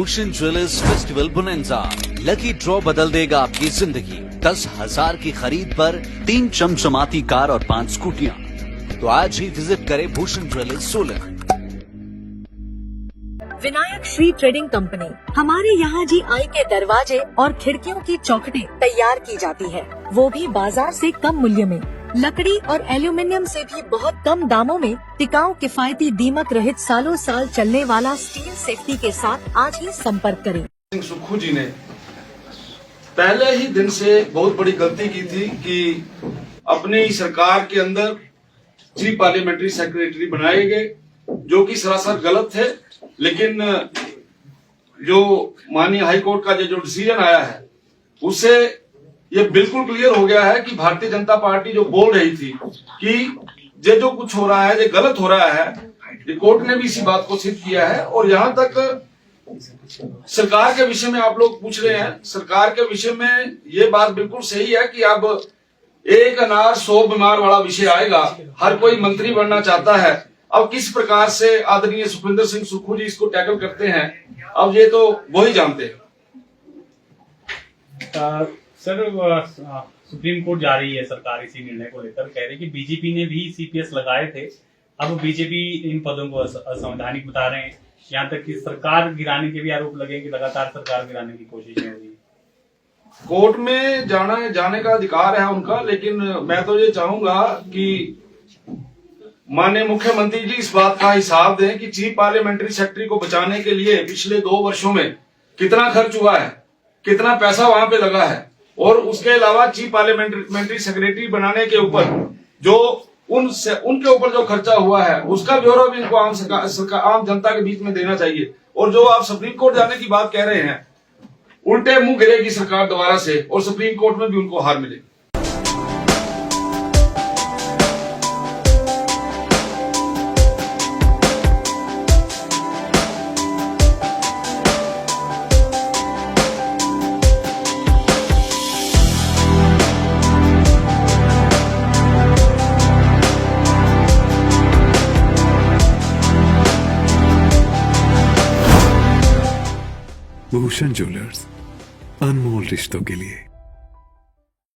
Bhushan jewellers festival bonanza. Lucky draw बदल देगा आपकी जिंदगी। 10,000 की खरीद पर 3 चमचमाती कार और 5 स्कूटियां। तो आज ही विजिट करें Bhushan jewellers Solan. Vinayak Shri trading company. हमारे यहाँ GI के दरवाजे और खिड़कियों की चौखटें तैयार की जाती है, वो भी बाजार से कम मूल्य में। लकड़ी और एल्यूमिनियम से भी बहुत कम दामों में टिकाऊ, किफायती, दीमक रहित, सालों साल चलने वाला स्टील सेफ्टी के साथ आज ही संपर्क करें। सुक्खू जी ने पहले ही दिन से बहुत बड़ी गलती की थी कि अपनी सरकार के अंदर चीफ पार्लियामेंट्री सेक्रेटरी बनाए गए, जो कि सरासर गलत थे। लेकिन जो माननीय हाईकोर्ट का जो डिसीजन आया है, उससे ये बिल्कुल क्लियर हो गया है कि भारतीय जनता पार्टी जो बोल रही थी कि ये जो कुछ हो रहा है ये गलत हो रहा है, ये कोर्ट ने भी इसी बात को सिद्ध किया है। और यहाँ तक सरकार के विषय में आप लोग पूछ रहे हैं, सरकार के विषय में ये बात बिल्कुल सही है कि अब एक अनार 100 बीमार वाला विषय आएगा। हर कोई मंत्री बनना चाहता है। अब किस प्रकार से आदरणीय सुखविंदर सिंह सुक्खू जी इसको टैकल करते हैं, अब ये तो वो ही जानते हैं। सर, सुप्रीम कोर्ट जा रही है सरकार इसी निर्णय को लेकर, कह रही कि बीजेपी ने भी CPS लगाए थे, अब बीजेपी इन पदों को असंवैधानिक बता रहे हैं। यहाँ तक कि सरकार गिराने के भी आरोप लगे कि लगातार सरकार गिराने की कोशिश हो रही है। कोर्ट में जाने का अधिकार है उनका, लेकिन मैं तो ये चाहूंगा कि माननीय मुख्यमंत्री जी इस बात का हिसाब दें कि चीफ पार्लियामेंट्री सेक्रेटरी को बचाने के लिए पिछले 2 वर्षों में कितना खर्च हुआ है, कितना पैसा वहां पे लगा है, और उसके अलावा चीफ पार्लियामेंट्री सेक्रेटरी बनाने के ऊपर जो उनके ऊपर जो खर्चा हुआ है, उसका ब्यौरा भी इनको आम जनता के बीच में देना चाहिए। और जो आप सुप्रीम कोर्ट जाने की बात कह रहे हैं, उल्टे मुंह गिरेगी सरकार दोबारा से और सुप्रीम कोर्ट में भी उनको हार मिलेगी। भूषण ज्वेलर्स, अनमोल रिश्तों के लिए।